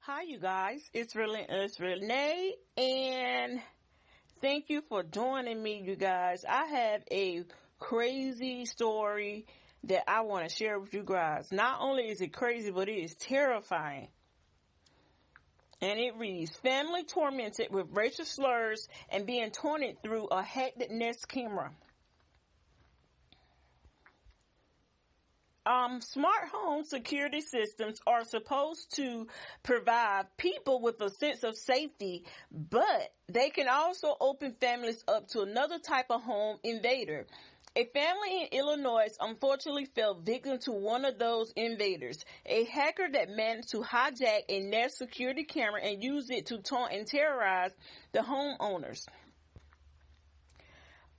Hi, you guys. It's Renee, and thank you for joining me, you guys. I have a crazy story that I want to share with you guys. Not only is it crazy, but it is terrifying. And it reads, family tormented with racial slurs and being taunted through a hacked Nest camera. Smart home security systems are supposed to provide people with a sense of safety, but they can also open families up to another type of home invader. A family in Illinois unfortunately fell victim to one of those invaders, a hacker that managed to hijack a Nest security camera and use it to taunt and terrorize the homeowners.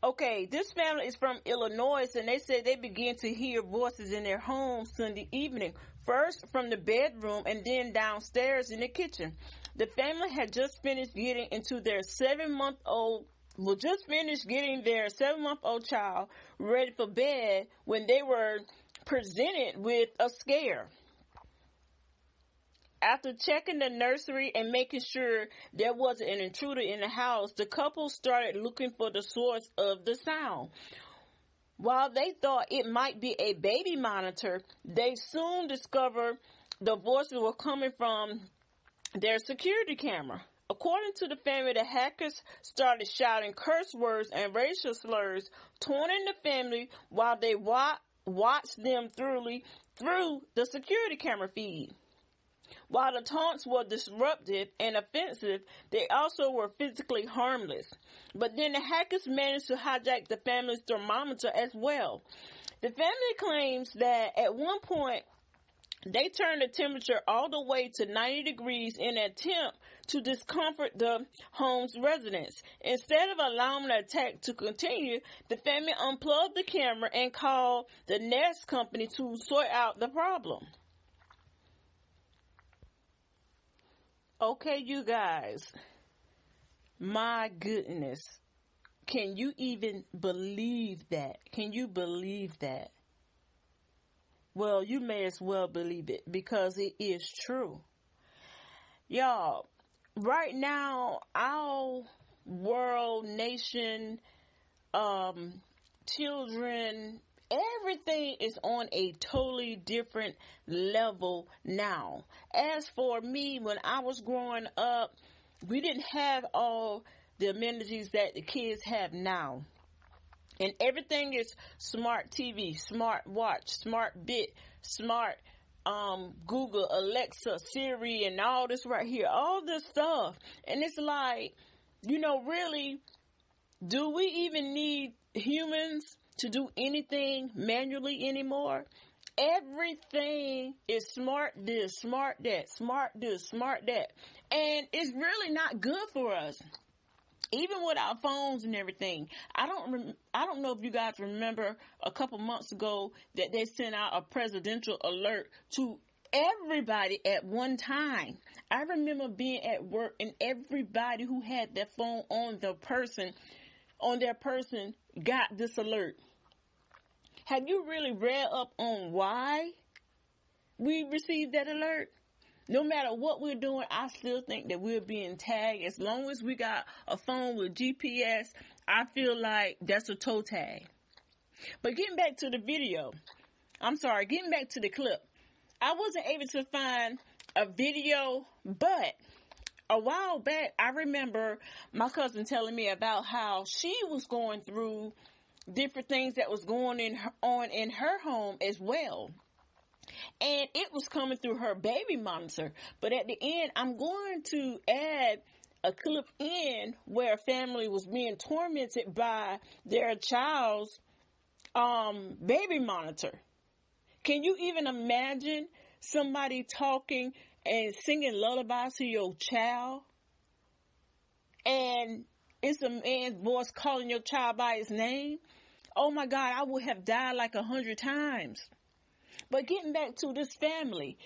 Okay, this family is from Illinois, and they said they began to hear voices in their home Sunday evening, first from the bedroom and then downstairs in the kitchen. The family had just finished getting into their 7-month-old just finished getting their 7-month-old child ready for bed when they were presented with a scare. After checking the nursery and making sure there wasn't an intruder in the house, the couple started looking for the source of the sound. While they thought it might be a baby monitor, they soon discovered the voices were coming from their security camera. According to the family, the hackers started shouting curse words and racial slurs, taunting the family while they watched them through the security camera feed. While the taunts were disruptive and offensive, they also were physically harmless. But then the hackers managed to hijack the family's thermometer as well. The family claims that at one point, they turned the temperature all the way to 90 degrees in an attempt to discomfort the home's residents. Instead of allowing the attack to continue, the family unplugged the camera and called the Nest company to sort out the problem. Okay, you guys, my goodness, can you even believe that? Can you believe that? Well, you may as well believe it because it is true. Y'all, right now, our world, nation, children, everything is on a totally different level now. As for me, when I was growing up, we didn't have all the amenities that the kids have now. And everything is smart TV, smart watch, smart bit, smart Google, Alexa, Siri, and all this right here. All this stuff. And it's like, really, do we even need humans to do anything manually anymore? Everything is smart this, smart that, smart this, smart that. And it's really not good for us. Even with our phones and everything. I don't know if you guys remember a couple months ago that they sent out a presidential alert to everybody at one time. I remember being at work and everybody who had their phone on their person got this alert. Have you really read up on why we received that alert? No matter what we're doing, I still think that we're being tagged. As long as we got a phone with GPS, I feel like that's a toe tag. But getting back to the clip. I wasn't able to find a video, but a while back, I remember my cousin telling me about how she was going through different things that was going on in her home as well. And it was coming through her baby monitor. But at the end, I'm going to add a clip in where a family was being tormented by their child's baby monitor. Can you even imagine somebody talking and singing lullabies to your child? And it's a man's voice calling your child by his name? Oh my God, I would have died like 100 times. But getting back to this family,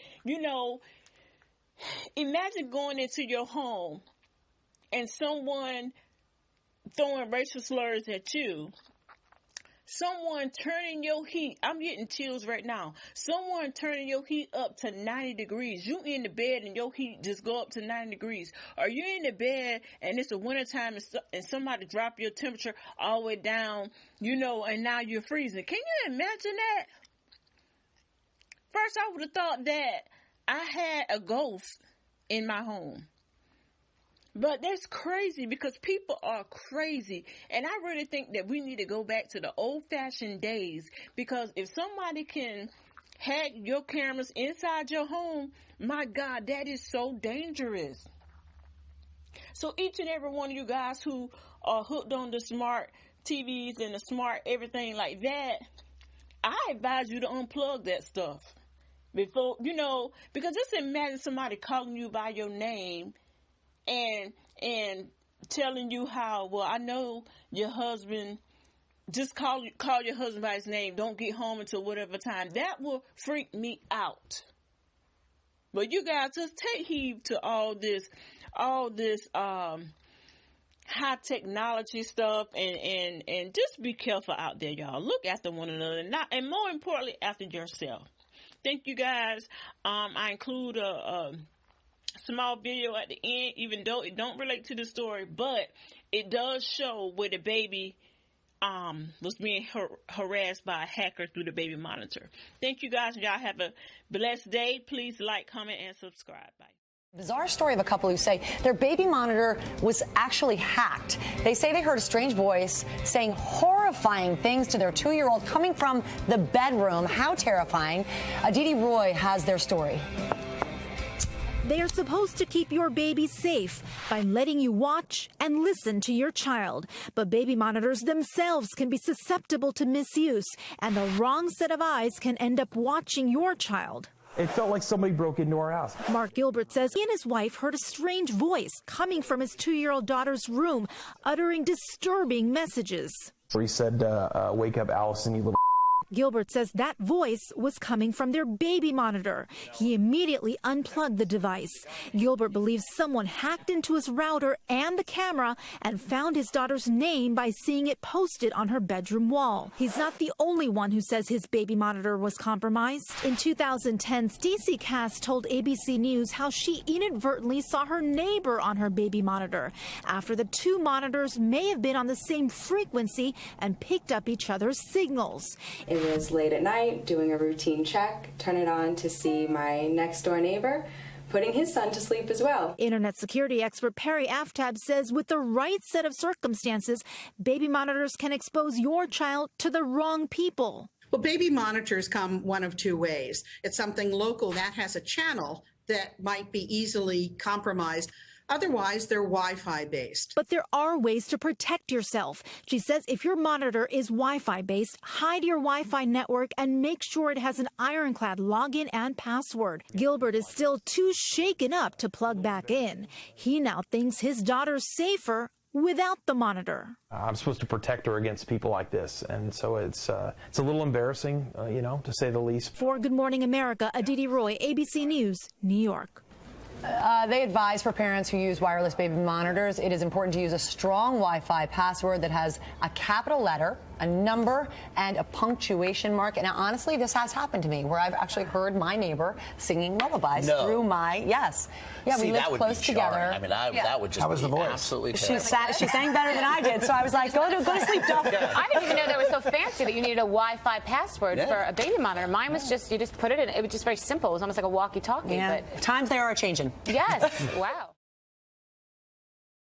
imagine going into your home and someone throwing racial slurs at you, Someone turning your heat. I'm getting chills right now. Someone turning your heat up to 90 degrees. You in the bed and your heat just go up to 90 degrees. Or you in the bed and it's the wintertime and somebody drop your temperature all the way down, and now you're freezing. Can you imagine that? First, I would have thought that I had a ghost in my home. But that's crazy because people are crazy. And I really think that we need to go back to the old-fashioned days, because if somebody can hack your cameras inside your home, my God, that is so dangerous. So each and every one of you guys who are hooked on the smart TVs and the smart everything like that, I advise you to unplug that stuff. Before, because just imagine somebody calling you by your name and telling you how, well, I know your husband, just call your husband by his name, don't get home until whatever time. That will freak me out. But you guys just take heed to all this high technology stuff and just be careful out there, y'all. Look after one another and more importantly, after yourself. Thank you guys. I include a small video at the end, even though it don't relate to the story, but it does show where the baby was being harassed by a hacker through the baby monitor. Thank you guys. Y'all have a blessed day. Please like, comment, and subscribe. Bye. Bizarre story of a couple who say their baby monitor was actually hacked. They say they heard a strange voice saying horrifying things to their 2-year-old coming from the bedroom. How terrifying. Aditi Roy has their story. They are supposed to keep your baby safe by letting you watch and listen to your child. But baby monitors themselves can be susceptible to misuse, and the wrong set of eyes can end up watching your child. It felt like somebody broke into our house. Mark Gilbert says he and his wife heard a strange voice coming from his 2-year-old daughter's room, uttering disturbing messages. He said, wake up, Allison, you little. Gilbert says that voice was coming from their baby monitor. He immediately unplugged the device. Gilbert believes someone hacked into his router and the camera and found his daughter's name by seeing it posted on her bedroom wall. He's not the only one who says his baby monitor was compromised. In 2010, Stacey Cass told ABC News how she inadvertently saw her neighbor on her baby monitor after the two monitors may have been on the same frequency and picked up each other's signals. It was late at night, doing a routine check, turn it on to see my next door neighbor putting his son to sleep as well. Internet security expert Perry Aftab says with the right set of circumstances, baby monitors can expose your child to the wrong people. Well, baby monitors come one of two ways. It's something local that has a channel that might be easily compromised. Otherwise, they're Wi-Fi based. But there are ways to protect yourself. She says if your monitor is Wi-Fi based, hide your Wi-Fi network and make sure it has an ironclad login and password. Gilbert is still too shaken up to plug back in. He now thinks his daughter's safer without the monitor. I'm supposed to protect her against people like this, and so it's a little embarrassing, to say the least. For Good Morning America, Aditi Roy, ABC News, New York. They advise for parents who use wireless baby monitors, it is important to use a strong Wi-Fi password that has a capital letter, a number, and a punctuation mark. And honestly, this has happened to me, where I've actually heard my neighbor singing lullabies through my, yes. Yeah, we lived close together. I mean, that would just be absolutely terrible. She sang better than I did, so I was like, go to sleep, Duff. I didn't even know that was so fancy that you needed a Wi-Fi password for a baby monitor. Mine was just, you just put it in. It was just very simple. It was almost like a walkie-talkie. Yeah. But times they are changing. Yes. Wow.